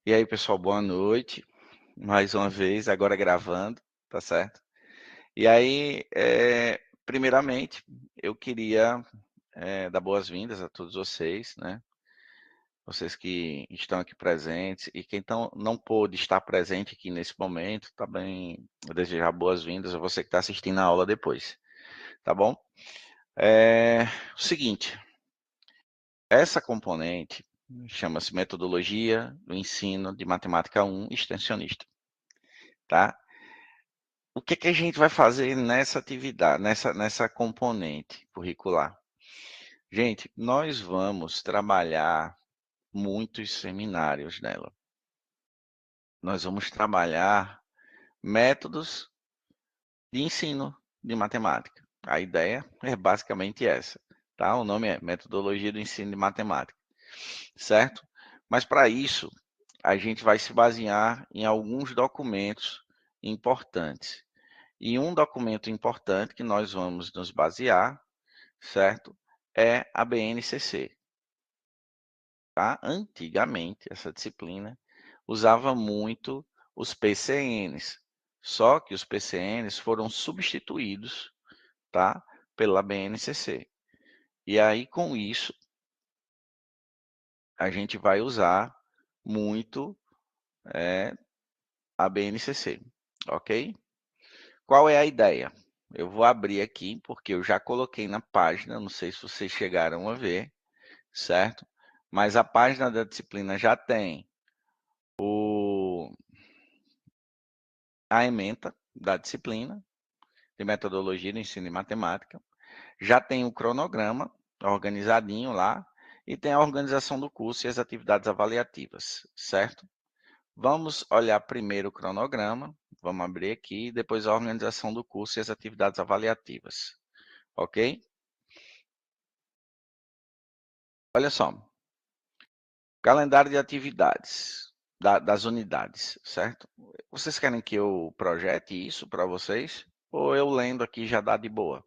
E aí, pessoal, boa noite. Mais uma vez, agora gravando, tá certo? E aí, primeiramente, eu queria dar boas-vindas a todos vocês, né? Vocês que estão aqui presentes e quem não pôde estar presente aqui nesse momento, também desejar boas-vindas a você que está assistindo a aula depois, tá bom? O seguinte, essa componente chama-se Metodologia do Ensino de Matemática 1 Extensionista, tá? O que a gente vai fazer nessa atividade, nessa componente curricular? Gente, nós vamos trabalhar muitos seminários nela. Nós vamos trabalhar métodos de ensino de matemática. A ideia é basicamente essa, tá? O nome é Metodologia do Ensino de Matemática, certo? Mas para isso, a gente vai se basear em alguns documentos importantes. E um documento importante que nós vamos nos basear, certo? É a BNCC, tá? Antigamente, essa disciplina usava muito os PCNs, só que os PCNs foram substituídos, tá? Pela BNCC. E aí, com isso, a gente vai usar muito a BNCC, ok? Qual é a ideia? Eu vou abrir aqui, porque eu já coloquei na página, não sei se vocês chegaram a ver, certo? Mas a página da disciplina já tem a ementa da disciplina de metodologia do ensino de matemática, já tem o cronograma organizadinho lá e tem a organização do curso e as atividades avaliativas, certo? Vamos olhar primeiro o cronograma, vamos abrir aqui, depois a organização do curso e as atividades avaliativas, ok? Olha só, calendário de atividades das unidades, certo? Vocês querem que eu projete isso para vocês? Ou eu lendo aqui já dá de boa?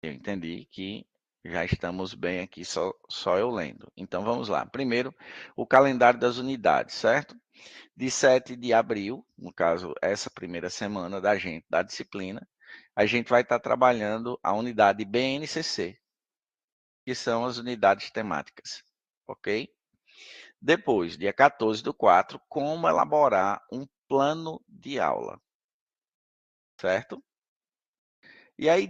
Eu entendi que já estamos bem aqui, só eu lendo. Então vamos lá. Primeiro, o calendário das unidades, certo? De 7 de abril, no caso, essa primeira semana da gente, da disciplina, a gente vai estar trabalhando a unidade BNCC, que são as unidades temáticas, ok? Depois, dia 14 do 4, como elaborar um plano de aula, certo? E aí,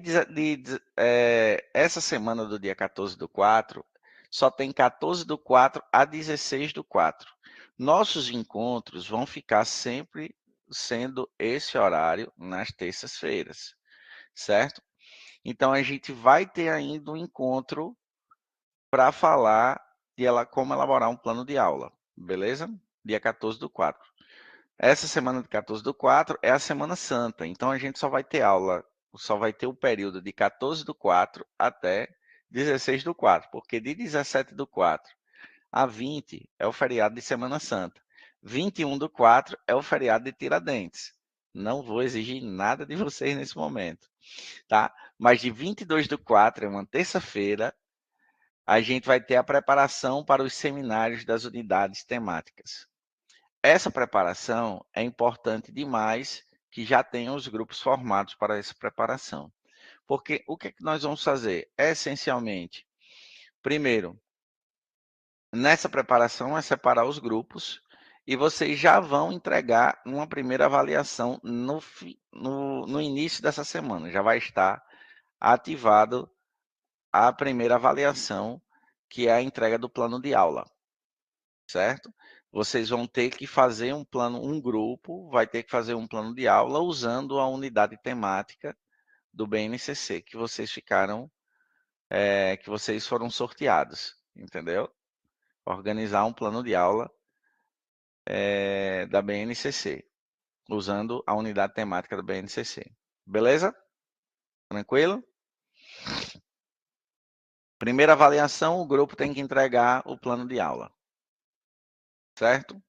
essa semana do dia 14 do 4, só tem 14 do 4 a 16 do 4. Nossos encontros vão ficar sempre sendo esse horário nas terças-feiras, certo? Então, a gente vai ter ainda um encontro para falar de como elaborar um plano de aula, beleza? Dia 14 do 4. Essa semana de 14 do 4 é a Semana Santa, então a gente só vai ter aula, só vai ter o período de 14 do 4 até 16 do 4, porque de 17 do 4 a 20 é o feriado de Semana Santa. 21 do 4 é o feriado de Tiradentes. Não vou exigir nada de vocês nesse momento, tá? Mas de 22 do 4, é uma terça-feira, a gente vai ter a preparação para os seminários das unidades temáticas. Essa preparação é importante demais que já tenham os grupos formados para essa preparação. Porque o que é que nós vamos fazer? Essencialmente, primeiro, nessa preparação é separar os grupos e vocês já vão entregar uma primeira avaliação no início dessa semana. Já vai estar ativado a primeira avaliação, que é a entrega do plano de aula, certo? Vocês vão ter que fazer um plano, um grupo vai ter que fazer um plano de aula usando a unidade temática do BNCC que vocês que vocês foram sorteados, entendeu? Organizar um plano de aula da BNCC, usando a unidade temática da BNCC. Beleza? Tranquilo? Primeira avaliação, o grupo tem que entregar o plano de aula, certo?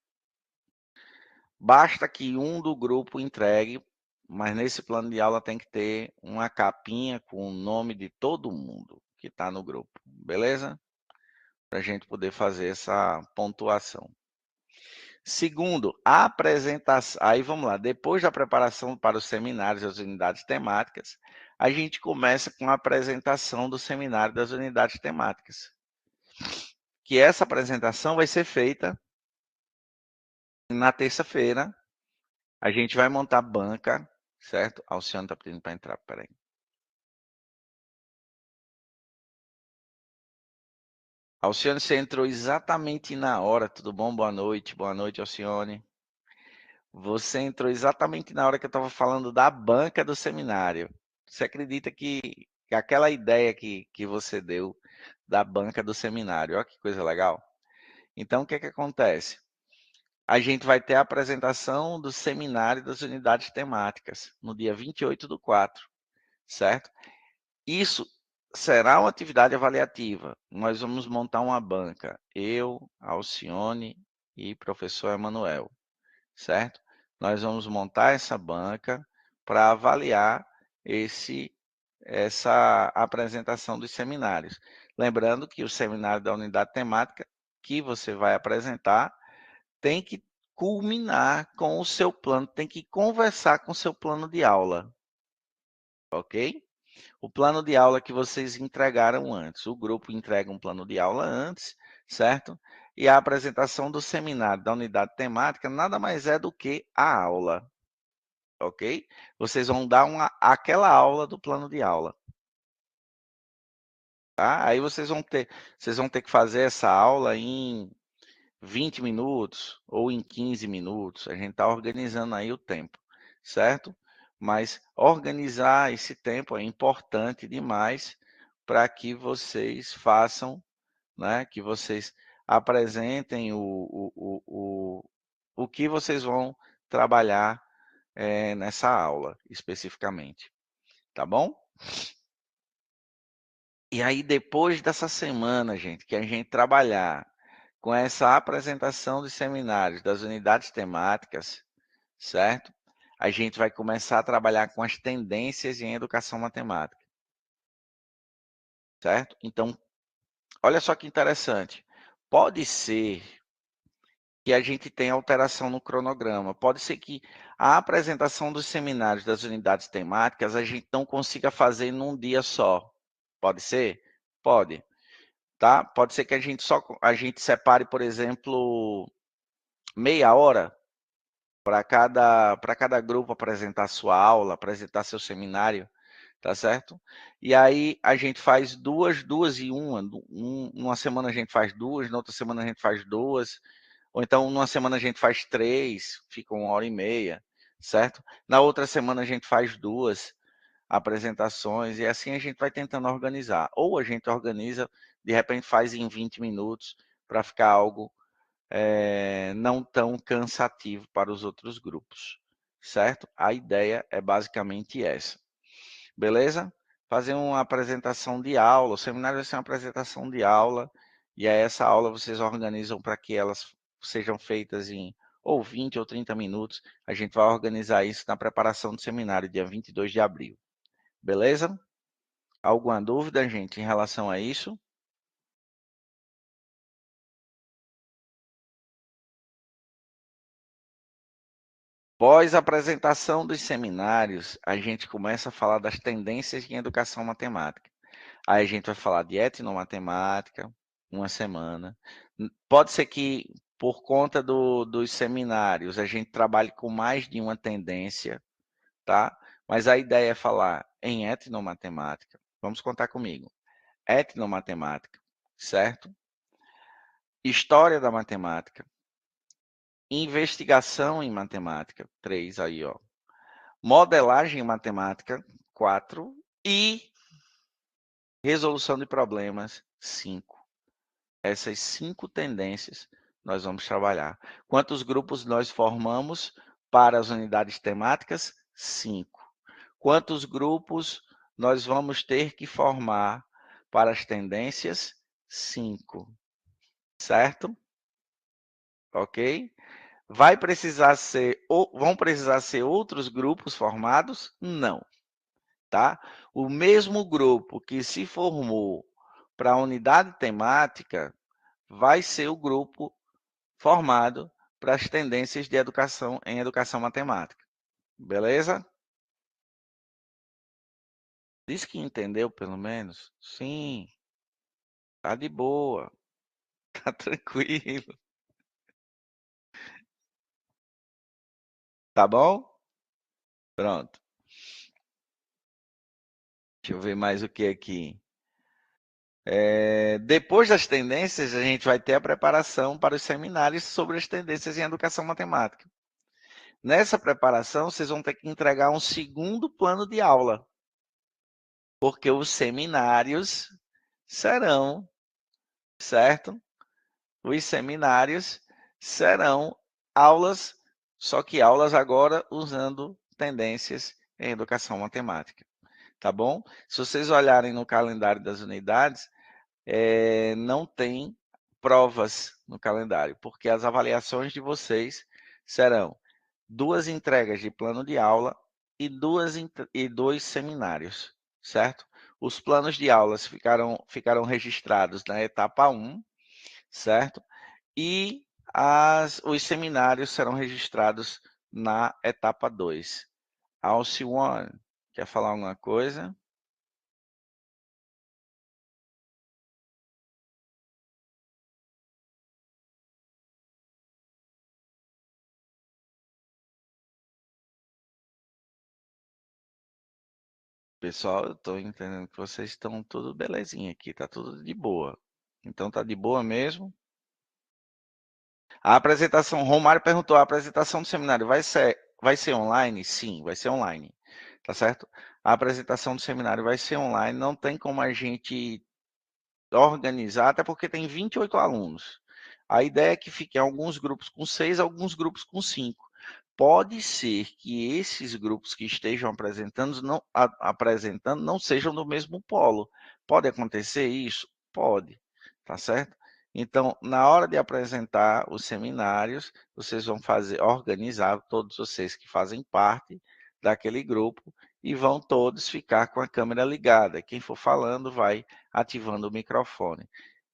Basta que um do grupo entregue, mas nesse plano de aula tem que ter uma capinha com o nome de todo mundo que está no grupo, beleza? para a gente poder fazer essa pontuação. Segundo, a apresentação. Aí vamos lá, depois da preparação para os seminários e as unidades temáticas, a gente começa com a apresentação do seminário das unidades temáticas. Que essa apresentação vai ser feita na terça-feira. A gente vai montar banca, certo? Alcione está pedindo para entrar, peraí. Alcione, você entrou exatamente na hora. Tudo bom? Boa noite, Alcione. Você entrou exatamente na hora que eu estava falando da banca do seminário. Você acredita que aquela ideia que você deu da banca do seminário, olha que coisa legal. Então, o que é que acontece? A gente vai ter a apresentação do seminário das unidades temáticas, no dia 28/4, certo? Isso será uma atividade avaliativa. Nós vamos montar uma banca, eu, Alcione e professor Emanuel, certo? Nós vamos montar essa banca para avaliar essa apresentação dos seminários. Lembrando que o seminário da unidade temática que você vai apresentar tem que culminar com o seu plano, tem que conversar com o seu plano de aula, ok? O plano de aula que vocês entregaram antes. O grupo entrega um plano de aula antes, certo? E a apresentação do seminário da unidade temática nada mais é do que a aula, ok? Vocês vão dar aquela aula do plano de aula. Tá? Aí vocês vão ter que fazer essa aula em 20 minutos ou em 15 minutos. A gente está organizando aí o tempo, certo? Mas organizar esse tempo é importante demais para que vocês façam, né? Que vocês apresentem o que vocês vão trabalhar nessa aula especificamente, tá bom? E aí, depois dessa semana, gente, que a gente trabalhar com essa apresentação dos seminários das unidades temáticas, certo? A gente vai começar a trabalhar com as tendências em educação matemática, certo? Então, olha só que interessante. Pode ser que a gente tenha alteração no cronograma. Pode ser que a apresentação dos seminários das unidades temáticas a gente não consiga fazer num dia só. Pode ser? Pode. Tá? Pode ser que a gente separe, por exemplo, meia hora para cada grupo apresentar sua aula, apresentar seu seminário, tá certo? E aí a gente faz duas e uma. Numa semana a gente faz duas, na outra semana a gente faz duas, ou então numa semana a gente faz três, fica 1h30, certo? Na outra semana a gente faz duas apresentações e assim a gente vai tentando organizar. Ou a gente organiza, de repente faz em 20 minutos para ficar algo não tão cansativo para os outros grupos, certo? A ideia é basicamente essa, beleza? Fazer uma apresentação de aula, o seminário vai ser uma apresentação de aula, e aí essa aula vocês organizam para que elas sejam feitas em ou 20 ou 30 minutos, a gente vai organizar isso na preparação do seminário, dia 22 de abril, beleza? Alguma dúvida, gente, em relação a isso? Pós apresentação dos seminários, a gente começa a falar das tendências em educação matemática. Aí a gente vai falar de etnomatemática, uma semana. Pode ser que, por conta dos seminários, a gente trabalhe com mais de uma tendência, tá? Mas a ideia é falar em etnomatemática. Vamos contar comigo. Etnomatemática, certo? História da matemática. Investigação em matemática, 3 aí, ó. Modelagem em matemática, 4. E resolução de problemas, 5. Essas 5 tendências nós vamos trabalhar. Quantos grupos nós formamos para as unidades temáticas? 5. Quantos grupos nós vamos ter que formar para as tendências? 5. Certo? Ok? Vão precisar ser outros grupos formados? Não, tá? O mesmo grupo que se formou para a unidade temática vai ser o grupo formado para as tendências de educação em educação matemática. Beleza? Diz que entendeu, pelo menos? Sim, tá de boa, tá tranquilo. Tá bom? Pronto. Deixa eu ver mais o que aqui. Depois das tendências, a gente vai ter a preparação para os seminários sobre as tendências em educação matemática. Nessa preparação, vocês vão ter que entregar um segundo plano de aula, porque os seminários serão, certo? Os seminários serão aulas, só que aulas agora usando tendências em educação matemática, tá bom? Se vocês olharem no calendário das unidades, não tem provas no calendário, porque as avaliações de vocês serão 2 entregas de plano de aula e 2 seminários, certo? Os planos de aulas ficaram registrados na etapa 1, certo? E os seminários serão registrados na etapa 2. Alcione, quer falar alguma coisa? Pessoal, eu estou entendendo que vocês estão tudo belezinha aqui, tá tudo de boa. Então tá de boa mesmo? A apresentação, Romário perguntou, a apresentação do seminário vai ser online? Sim, vai ser online, tá certo? A apresentação do seminário vai ser online, não tem como a gente organizar, até porque tem 28 alunos. A ideia é que fiquem alguns grupos com 6, alguns grupos com 5. Pode ser que esses grupos que estejam apresentando não sejam do mesmo polo. Pode acontecer isso? Pode, tá certo? Então, na hora de apresentar os seminários, vocês vão organizar todos vocês que fazem parte daquele grupo e vão todos ficar com a câmera ligada. Quem for falando vai ativando o microfone.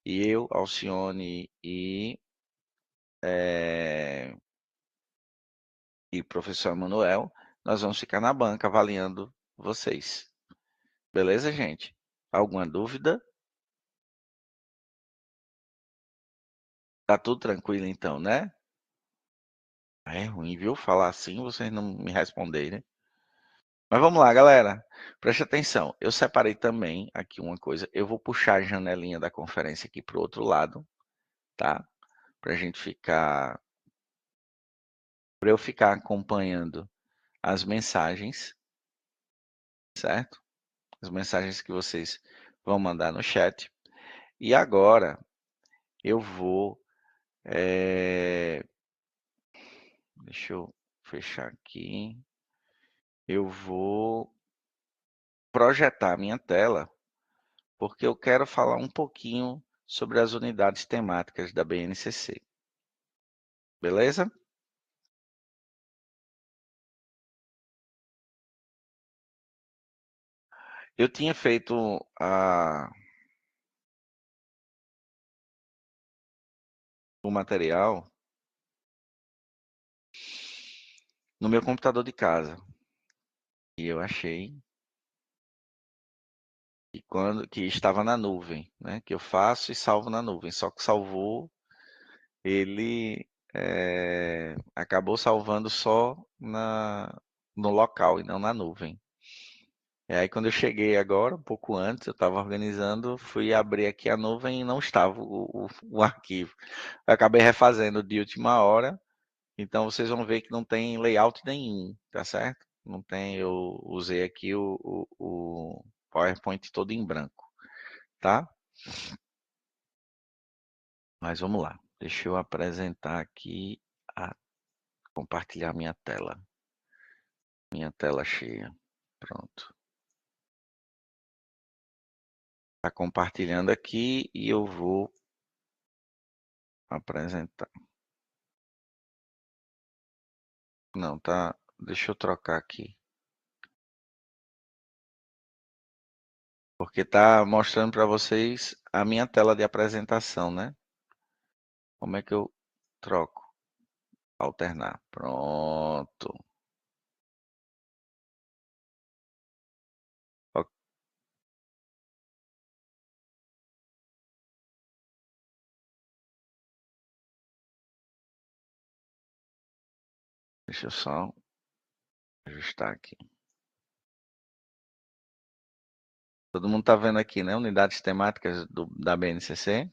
E eu, Alcione e o professor Manuel, nós vamos ficar na banca avaliando vocês. Beleza, gente? Alguma dúvida? Tá tudo tranquilo então, né? É ruim, viu? Falar assim, vocês não me responderem. Mas vamos lá, galera. Preste atenção. Eu separei também aqui uma coisa. Eu vou puxar a janelinha da conferência aqui para o outro lado, tá? Para a gente ficar, para eu ficar acompanhando as mensagens, certo? As mensagens que vocês vão mandar no chat. E agora eu vou, deixa eu fechar aqui. Eu vou projetar a minha tela, porque eu quero falar um pouquinho sobre as unidades temáticas da BNCC. Beleza? Eu tinha feito o material no meu computador de casa. E eu achei que estava na nuvem, né? Que eu faço e salvo na nuvem. Só que salvou, ele acabou salvando só no local e não na nuvem. E aí quando eu cheguei agora, um pouco antes, eu estava organizando, fui abrir aqui a nuvem e não estava o arquivo. Eu acabei refazendo de última hora, então vocês vão ver que não tem layout nenhum, tá certo? Não tem, eu usei aqui o PowerPoint todo em branco, tá? Mas vamos lá, deixa eu apresentar aqui, compartilhar minha tela cheia, pronto. Está compartilhando aqui e eu vou apresentar. Não, tá. Deixa eu trocar aqui. Porque tá mostrando para vocês a minha tela de apresentação, né? Como é que eu troco? Alternar. Pronto. Ok, deixa eu só ajustar aqui. Todo mundo está vendo aqui, né? Unidades temáticas da BNCC.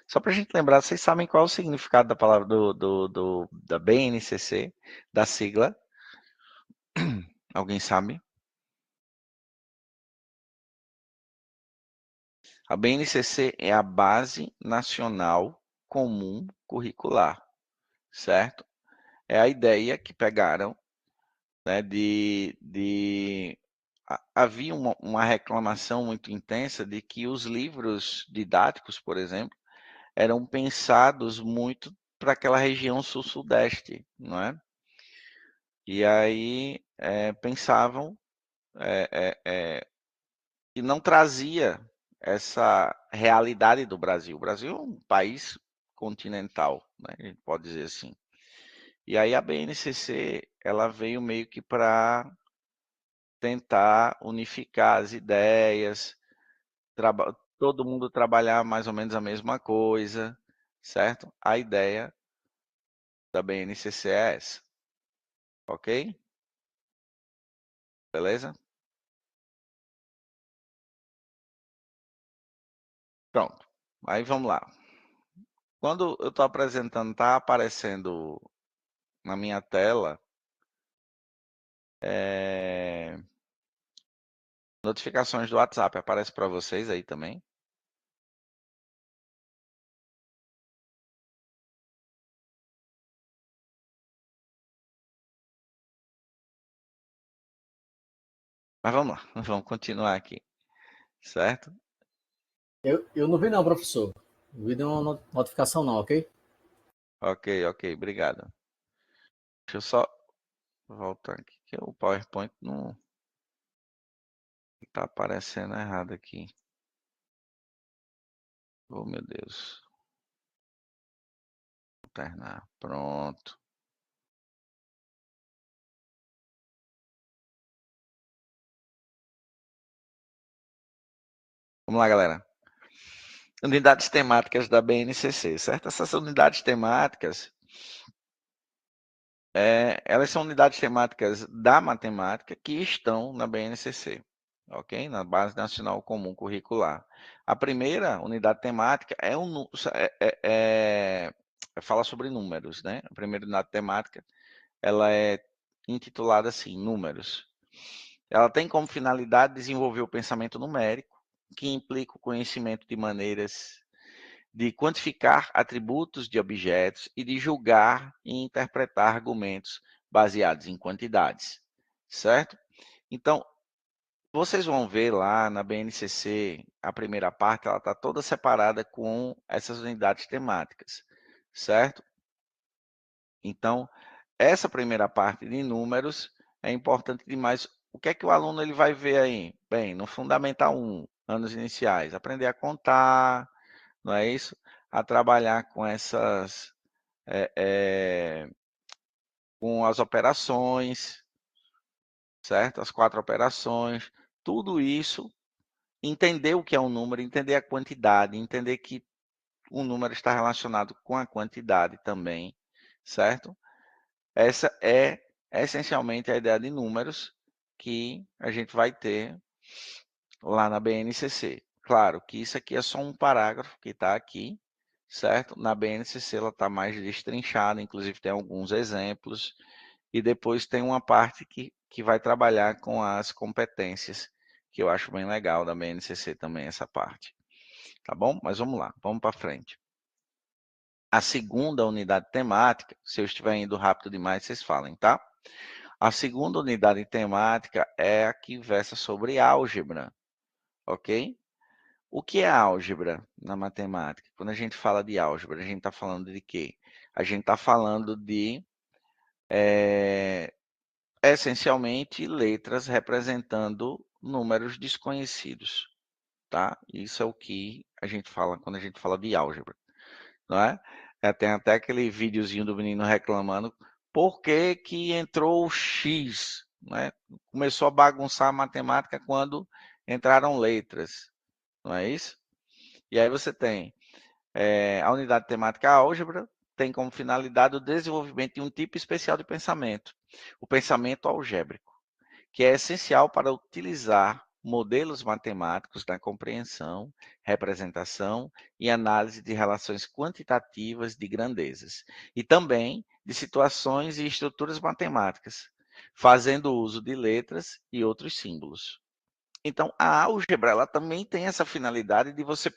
Só para a gente lembrar, vocês sabem qual é o significado da palavra da BNCC, da sigla? Alguém sabe? A BNCC é a Base Nacional Comum Curricular, certo? É a ideia que pegaram, né, havia uma reclamação muito intensa de que os livros didáticos, por exemplo, eram pensados muito para aquela região sul-sudeste, não é? E aí pensavam que não trazia essa realidade do Brasil. O Brasil é um país continental, né? A gente pode dizer assim. E aí a BNCC ela veio meio que para tentar unificar as ideias, todo mundo trabalhar mais ou menos a mesma coisa, certo? A ideia da BNCC é essa, ok? Beleza? Pronto. Aí vamos lá. Quando eu estou apresentando, está aparecendo na minha tela notificações do WhatsApp. Aparece para vocês aí também? Mas vamos lá, vamos continuar aqui, certo? Eu não vi não, professor. Não vi nenhuma notificação não, ok? Ok, ok, obrigado. Deixa eu só voltar aqui, que o PowerPoint não está aparecendo errado aqui. Oh, meu Deus. Alternar. Pronto. Vamos lá, galera. Unidades temáticas da BNCC, certo? Essas unidades temáticas, elas são unidades temáticas da matemática que estão na BNCC, ok? Na Base Nacional Comum Curricular. A primeira unidade temática fala sobre números, né? A primeira unidade temática, ela é intitulada assim, Números. Ela tem como finalidade desenvolver o pensamento numérico, que implica o conhecimento de maneiras de quantificar atributos de objetos e de julgar e interpretar argumentos baseados em quantidades, certo? Então, vocês vão ver lá na BNCC, a primeira parte, ela está toda separada com essas unidades temáticas, certo? Então, essa primeira parte de números é importante demais. O que é que o aluno ele vai ver aí? Bem, no Fundamental 1, anos iniciais, aprender a contar, não é isso? A trabalhar com essas, é, é, com as operações, certo? As 4 operações, tudo isso, entender o que é um número, entender a quantidade, entender que o número está relacionado com a quantidade também, certo? Essa é essencialmente a ideia de números que a gente vai ter lá na BNCC. Claro que isso aqui é só um parágrafo que está aqui, certo? Na BNCC ela está mais destrinchada, inclusive tem alguns exemplos, e depois tem uma parte que vai trabalhar com as competências, que eu acho bem legal da BNCC também, essa parte. Tá bom? Mas vamos lá, vamos para frente. A segunda unidade temática, se eu estiver indo rápido demais, vocês falem, tá? A segunda unidade temática é a que versa sobre álgebra, ok? O que é álgebra na matemática? Quando a gente fala de álgebra, a gente está falando de quê? A gente está falando de, essencialmente, letras representando números desconhecidos, tá? Isso é o que a gente fala quando a gente fala de álgebra. não é? Tem até aquele videozinho do menino reclamando por que que entrou o X, né? Começou a bagunçar a matemática quando entraram letras, não é isso? E aí você tem a unidade temática álgebra, tem como finalidade o desenvolvimento de um tipo especial de pensamento, o pensamento algébrico, que é essencial para utilizar modelos matemáticos na compreensão, representação e análise de relações quantitativas de grandezas, e também de situações e estruturas matemáticas, fazendo uso de letras e outros símbolos. Então, a álgebra ela também tem essa finalidade de você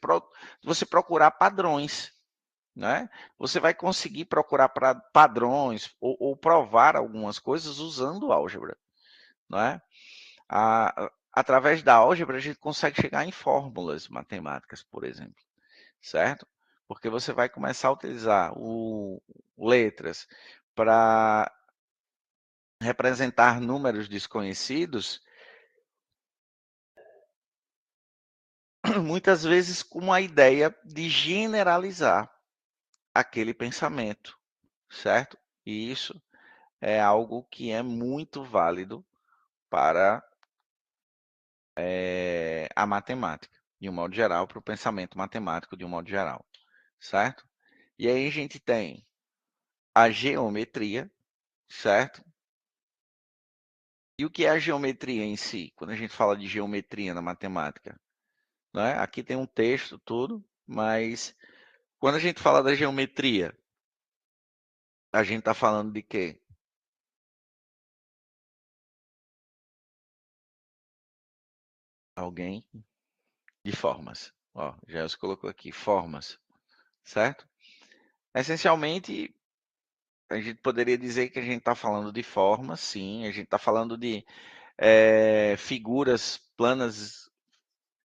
procurar padrões, né? Você vai conseguir procurar padrões ou provar algumas coisas usando álgebra, não é? Através da álgebra, a gente consegue chegar em fórmulas matemáticas, por exemplo, certo? Porque você vai começar a utilizar letras para representar números desconhecidos, muitas vezes com a ideia de generalizar aquele pensamento, certo? E isso é algo que é muito válido para a matemática, de um modo geral, para o pensamento matemático de um modo geral, certo? E aí a gente tem a geometria, certo? E o que é a geometria em si? Quando a gente fala de geometria na matemática, né? Aqui tem um texto, tudo, mas quando a gente fala da geometria, a gente está falando de quê? Alguém de formas. Ó, já se colocou aqui, formas, certo? Essencialmente, a gente poderia dizer que a gente está falando de formas, sim, a gente está falando de figuras planas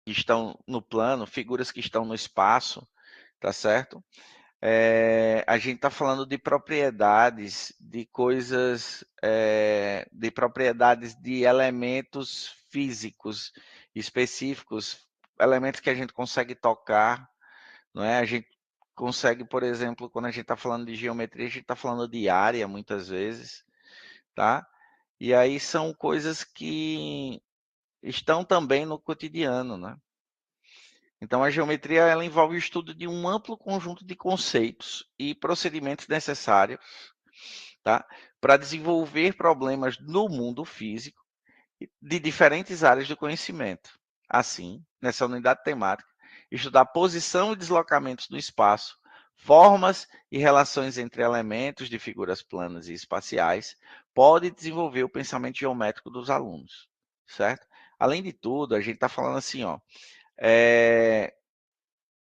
que estão no plano, figuras que estão no espaço, tá certo? A gente está falando de propriedades, de coisas, de propriedades de elementos físicos específicos, elementos que a gente consegue tocar, não é? A gente consegue, por exemplo, quando a gente está falando de geometria, a gente está falando de área muitas vezes, tá? E aí são coisas que estão também no cotidiano, né? Então, a geometria ela envolve o estudo de um amplo conjunto de conceitos e procedimentos necessários, tá, para desenvolver problemas no mundo físico de diferentes áreas do conhecimento. Assim, nessa unidade temática, estudar posição e deslocamentos no espaço, formas e relações entre elementos de figuras planas e espaciais, pode desenvolver o pensamento geométrico dos alunos, certo? Além de tudo, a gente está falando assim, ó,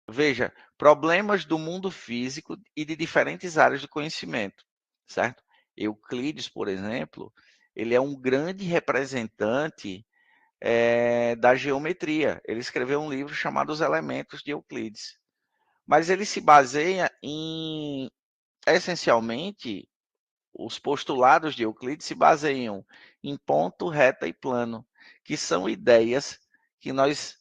veja, problemas do mundo físico e de diferentes áreas do conhecimento, certo? Euclides, por exemplo, ele é um grande representante da geometria. Ele escreveu um livro chamado Os Elementos de Euclides. Mas ele se baseia em, essencialmente, os postulados de Euclides se baseiam em ponto, reta e plano, que são ideias que nós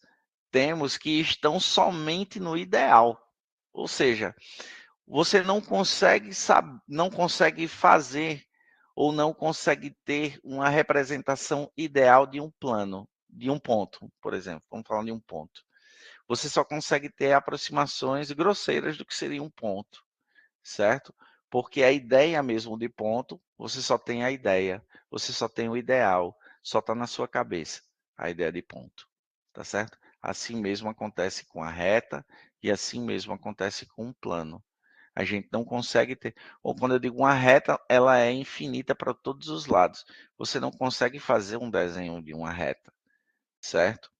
temos que estão somente no ideal. Ou seja, você não consegue fazer ou não consegue ter uma representação ideal de um plano, de um ponto, por exemplo. Vamos falar de um ponto. Você só consegue ter aproximações grosseiras do que seria um ponto, certo? Porque a ideia mesmo de ponto, você só tem a ideia, você só tem o ideal, só está na sua cabeça a ideia de ponto, tá certo? Assim mesmo acontece com a reta e assim mesmo acontece com um plano. A gente não consegue ter, ou quando eu digo uma reta, ela é infinita para todos os lados. Você não consegue fazer um desenho de uma reta, certo?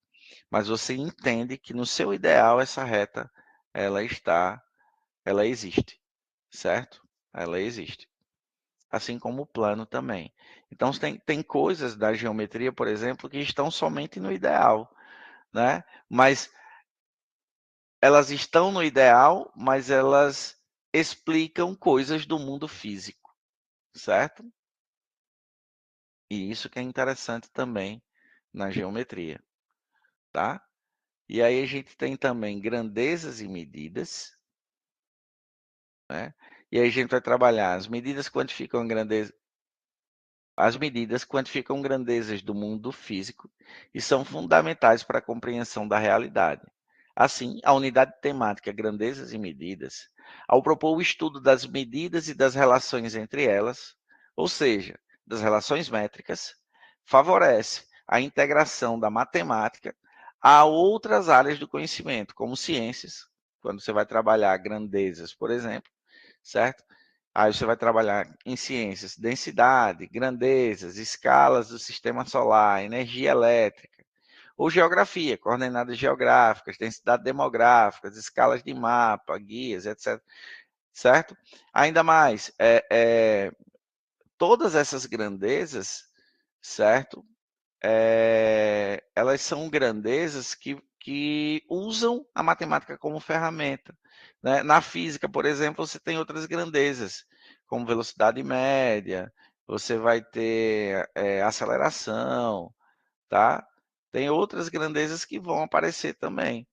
Mas você entende que no seu ideal essa reta ela existe, certo? Ela existe. Assim como o plano também. Então tem coisas da geometria, por exemplo, que estão somente no ideal, né? Mas elas estão no ideal, mas elas explicam coisas do mundo físico, certo? E isso que é interessante também na geometria, tá? E aí a gente tem também grandezas e medidas, né? E aí a gente vai trabalhar as medidas quantificam grandeza. As medidas quantificam grandezas do mundo físico e são fundamentais para a compreensão da realidade. Assim, a unidade temática Grandezas e Medidas, ao propor o estudo das medidas e das relações entre elas, ou seja, das relações métricas, favorece a integração da matemática a outras áreas do conhecimento, como ciências, quando você vai trabalhar grandezas, por exemplo, certo? Aí você vai trabalhar em ciências, densidade, grandezas, escalas do sistema solar, energia elétrica, ou geografia, coordenadas geográficas, densidade demográfica, escalas de mapa, guias, etc. Certo? Ainda mais, todas essas grandezas, certo? Elas são grandezas que usam a matemática como ferramenta, né? Na física, por exemplo, você tem outras grandezas, como velocidade média, você vai ter aceleração, tá? Tem outras grandezas que vão aparecer também,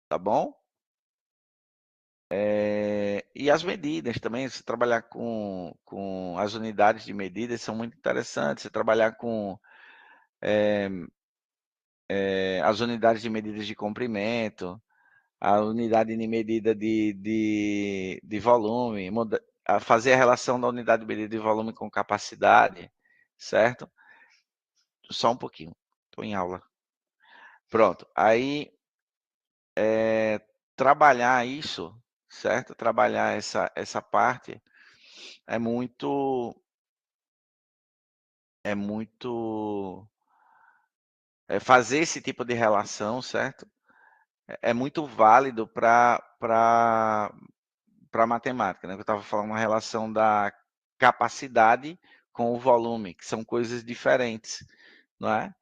tá bom? E as medidas também, você trabalhar com as unidades de medidas são muito interessantes, você trabalhar com as unidades de medidas de comprimento, a unidade de medida de volume, a fazer a relação da unidade de medida de volume com capacidade, certo? Só um pouquinho, estou em aula. Pronto, aí trabalhar isso, certo? Trabalhar essa parte é muito, fazer esse tipo de relação, certo? É muito válido para matemática, né? Eu estava falando uma relação da capacidade com o volume, que são coisas diferentes, não é?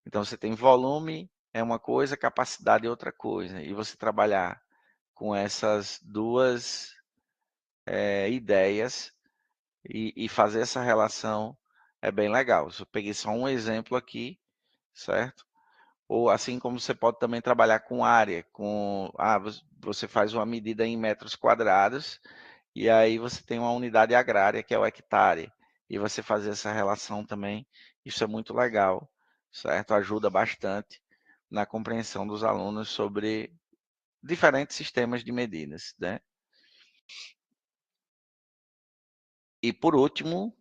Então você tem volume é uma coisa, capacidade é outra coisa. E você trabalhar com essas duas ideias e fazer essa relação é bem legal. Eu peguei só um exemplo aqui, certo? Ou assim como você pode também trabalhar com área, você faz uma medida em metros quadrados e aí você tem uma unidade agrária que é o hectare e você fazer essa relação também, isso é muito legal, certo? Ajuda bastante na compreensão dos alunos sobre diferentes sistemas de medidas, né? E por último,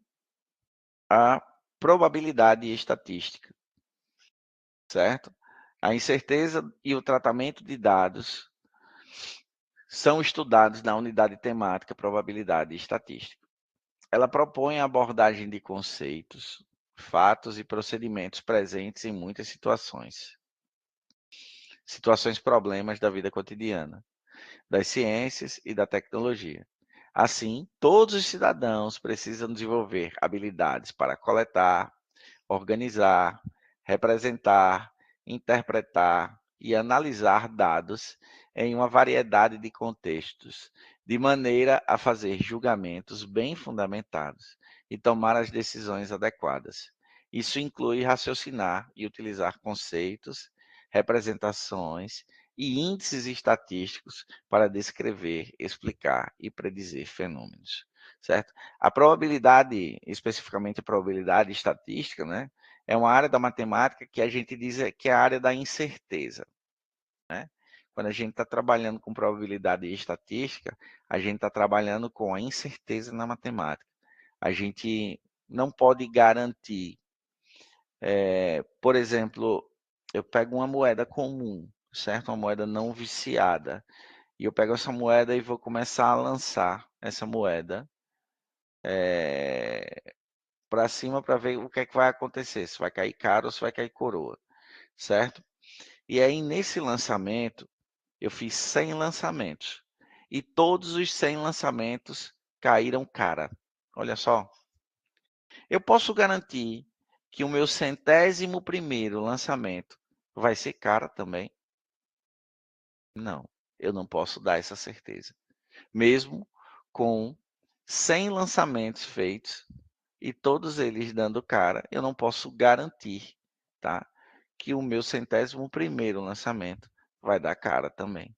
a probabilidade estatística, certo? A incerteza e o tratamento de dados são estudados na unidade temática Probabilidade e Estatística. Ela propõe a abordagem de conceitos, fatos e procedimentos presentes em muitas situações problemas da vida cotidiana, das ciências e da tecnologia. Assim, todos os cidadãos precisam desenvolver habilidades para coletar, organizar, representar, interpretar e analisar dados em uma variedade de contextos, de maneira a fazer julgamentos bem fundamentados e tomar as decisões adequadas. Isso inclui raciocinar e utilizar conceitos, representações e índices estatísticos para descrever, explicar e predizer fenômenos, certo? A probabilidade, especificamente a probabilidade estatística, né, é uma área da matemática que a gente diz que é a área da incerteza, né? Quando a gente está trabalhando com probabilidade e estatística, a gente está trabalhando com a incerteza na matemática. A gente não pode garantir, por exemplo, eu pego uma moeda comum, certo? Uma moeda não viciada, e eu pego essa moeda e vou começar a lançar essa moeda para cima para ver o que é que vai acontecer, se vai cair caro ou se vai cair coroa, certo? E aí nesse lançamento, eu fiz 100 lançamentos e todos os 100 lançamentos caíram cara. Olha só, eu posso garantir que o meu 100º lançamento vai ser cara também? Não, eu não posso dar essa certeza. Mesmo com 100 lançamentos feitos e todos eles dando cara, eu não posso garantir, tá, que o meu 100º lançamento vai dar cara também.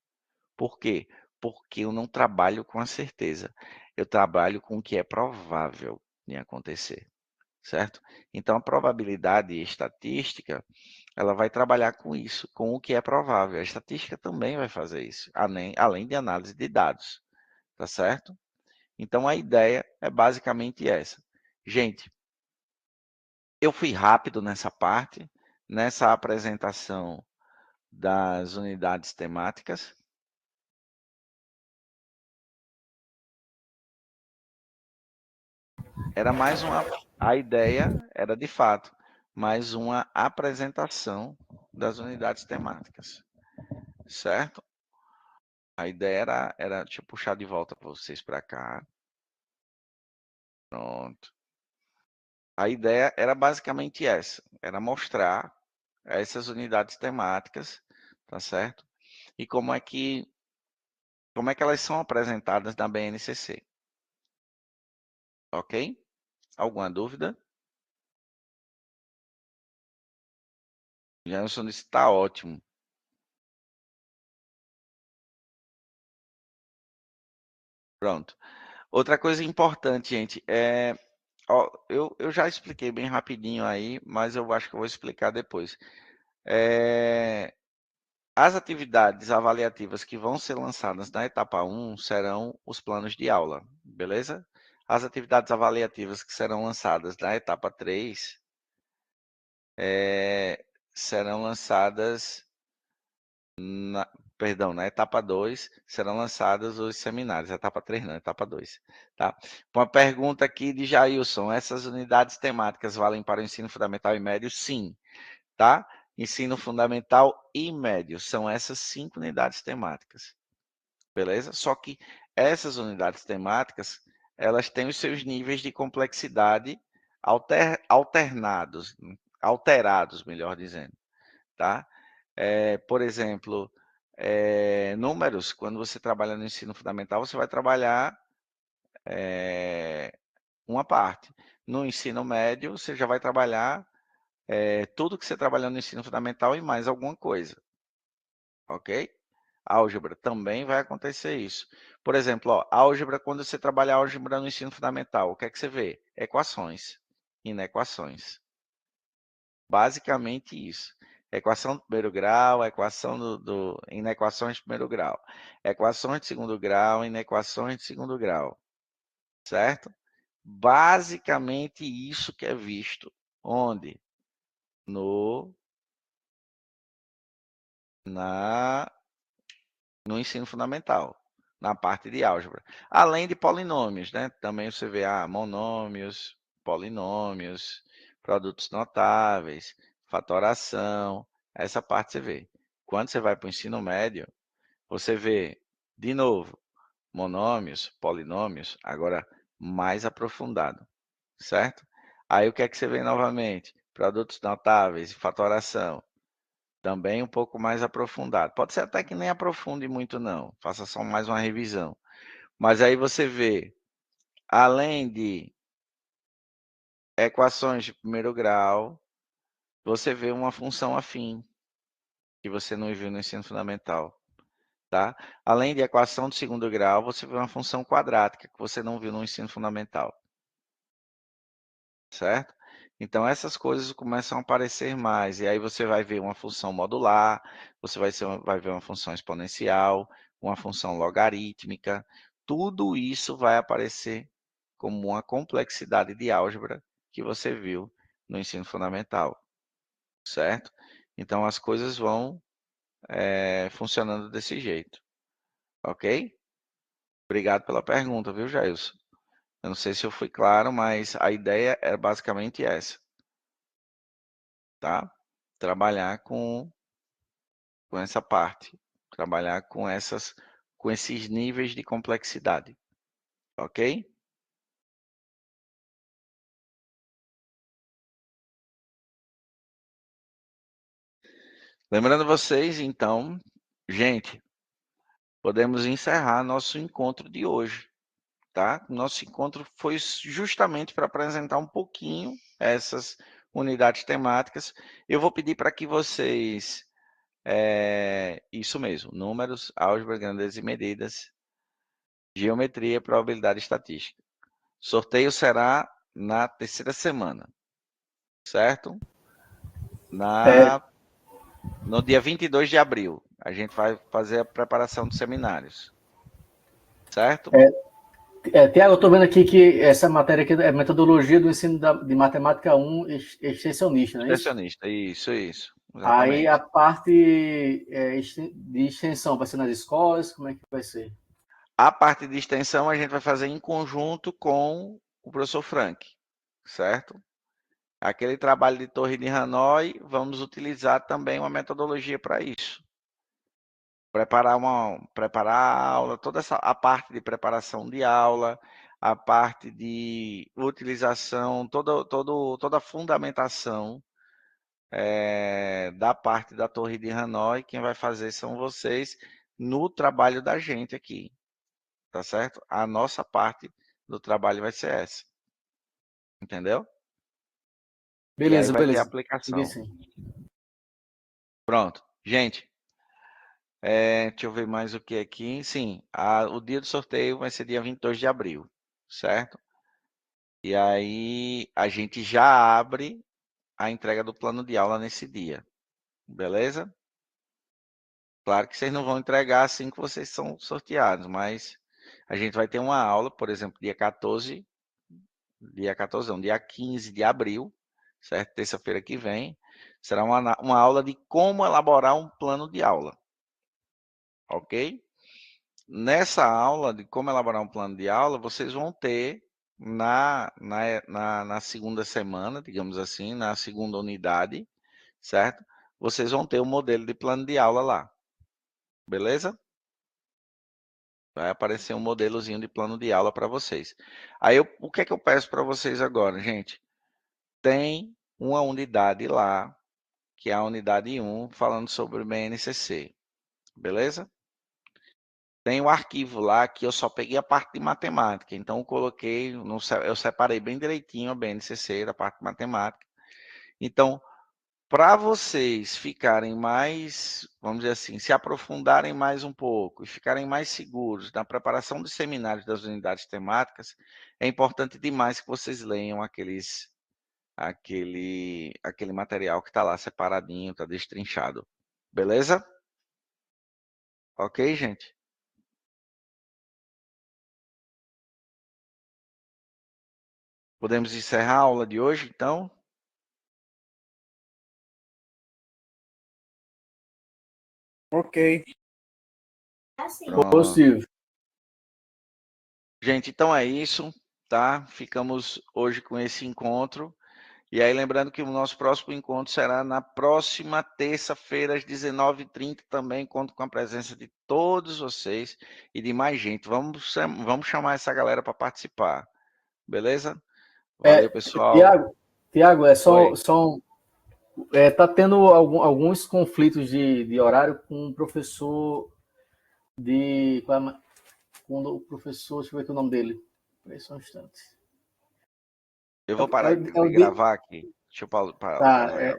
Por quê? porque eu não trabalho com a certeza, eu trabalho com o que é provável de acontecer, certo? Então a probabilidade estatística, ela vai trabalhar com isso, com o que é provável. A estatística também vai fazer isso, além de análise de dados, tá certo? Então a ideia é basicamente essa. Gente, eu fui rápido nessa parte, nessa apresentação das unidades temáticas. Era mais uma, a ideia era de fato mais uma apresentação das unidades temáticas, certo? A ideia era deixa eu puxar de volta para vocês para cá. Pronto. A ideia era basicamente essa, era mostrar essas unidades temáticas, tá certo? E como é que elas são apresentadas na BNCC, ok? Alguma dúvida? Jason disse está ótimo. Pronto. Outra coisa importante, gente, ó, eu já expliquei bem rapidinho aí, mas eu acho que eu vou explicar depois. As atividades avaliativas que vão ser lançadas na etapa 1 serão os planos de aula, beleza? As atividades avaliativas que serão lançadas na etapa 3 serão lançadas na etapa 2 serão lançados os seminários, etapa 3 não, etapa 2, tá? Uma pergunta aqui de Jailson, essas unidades temáticas valem para o ensino fundamental e médio? Sim, tá? Ensino fundamental e médio, são essas 5 unidades temáticas, beleza? Só que essas unidades temáticas, elas têm os seus níveis de complexidade alterados, melhor dizendo, tá? Por exemplo, números, quando você trabalha no ensino fundamental, você vai trabalhar uma parte. No ensino médio, você já vai trabalhar tudo que você trabalhou no ensino fundamental e mais alguma coisa, ok? Álgebra, também vai acontecer isso. Por exemplo, ó, álgebra, quando você trabalha álgebra no ensino fundamental, o que é que você vê? Equações, inequações. Basicamente isso. Equação do primeiro grau, equação inequações de primeiro grau, equações de segundo grau, inequações de segundo grau, certo? Basicamente isso que é visto. Onde? Na, no ensino fundamental, na parte de álgebra. Além de polinômios, né? Também você vê monômios, polinômios, produtos notáveis, fatoração, essa parte você vê. Quando você vai para o ensino médio, você vê, de novo, monômios, polinômios, agora mais aprofundado, certo? Aí o que é que você vê novamente? Produtos notáveis e fatoração, também um pouco mais aprofundado. Pode ser até que nem aprofunde muito não, faça só mais uma revisão. Mas aí você vê, além de equações de primeiro grau, você vê uma função afim, que você não viu no ensino fundamental. Tá? Além de equação de segundo grau, você vê uma função quadrática que você não viu no ensino fundamental, certo? Então essas coisas começam a aparecer mais, e aí você vai ver uma função modular, você vai ver uma função exponencial, uma função logarítmica, tudo isso vai aparecer como uma complexidade de álgebra que você viu no ensino fundamental, certo? Então as coisas vão funcionando desse jeito, ok? Obrigado pela pergunta, viu, Jailson? Eu não sei se eu fui claro, mas a ideia é basicamente essa, tá? Trabalhar com essa parte, trabalhar com esses níveis de complexidade, ok? Lembrando vocês, então, gente, podemos encerrar nosso encontro de hoje, tá? Nosso encontro foi justamente para apresentar um pouquinho essas unidades temáticas. Eu vou pedir para que vocês Isso mesmo, números, álgebra, grandezas e medidas, geometria, probabilidade e estatística. Sorteio será na terceira semana, certo? No dia 22 de abril, a gente vai fazer a preparação dos seminários, certo? Tiago, eu estou vendo aqui que essa matéria aqui é metodologia do ensino de matemática 1 extensionista, não é isso? Extensionista, isso, Aí a exatamente. parte de extensão vai ser nas escolas, como é que vai ser? A parte de extensão a gente vai fazer em conjunto com o professor Frank, certo? Aquele trabalho de torre de Hanoi, vamos utilizar também uma metodologia para isso. Preparar a aula, toda a parte de preparação de aula, a parte de utilização, toda a fundamentação da parte da torre de Hanoi, quem vai fazer são vocês no trabalho da gente aqui, tá certo? A nossa parte do trabalho vai ser essa, entendeu? E aí Beleza, vai ter beleza. Entendi aplicação. sim. Pronto. Gente, deixa eu ver mais o que aqui. Sim, o dia do sorteio vai ser dia 22 de abril, certo? E aí a gente já abre a entrega do plano de aula nesse dia, beleza? Claro que vocês não vão entregar assim que vocês são sorteados, mas a gente vai ter uma aula, por exemplo, dia 15 de abril, certo? Terça-feira que vem, será uma aula de como elaborar um plano de aula, ok? Nessa aula de como elaborar um plano de aula, vocês vão ter na segunda semana, digamos assim, na segunda unidade, certo? Vocês vão ter o modelo de plano de aula lá, beleza? Vai aparecer um modelozinho de plano de aula para vocês. Aí, o que é que eu peço para vocês agora, gente? Tem uma unidade lá, que é a unidade 1, falando sobre o BNCC, beleza? Tem um arquivo lá que eu só peguei a parte de matemática, então eu coloquei, eu separei bem direitinho a BNCC da parte de matemática. Então, para vocês ficarem mais, vamos dizer assim, se aprofundarem mais um pouco e ficarem mais seguros na preparação dos seminários das unidades temáticas, é importante demais que vocês leiam aquele material que está lá separadinho, está destrinchado. Beleza? Ok, gente? Podemos encerrar a aula de hoje, então? Ok. Pronto. Positivo. Gente, então é isso, tá? Ficamos hoje com esse encontro. E aí, lembrando que o nosso próximo encontro será na próxima terça-feira, às 19h30, também. Conto com a presença de todos vocês e de mais gente. Vamos chamar essa galera para participar, beleza? Valeu, pessoal. Tiago, Oi. tá tendo alguns conflitos de horário com o professor com o professor, deixa eu ver aqui o nome dele. Espera só um instante. Eu vou parar de É o de, gravar aqui. Deixa eu tá, pausar.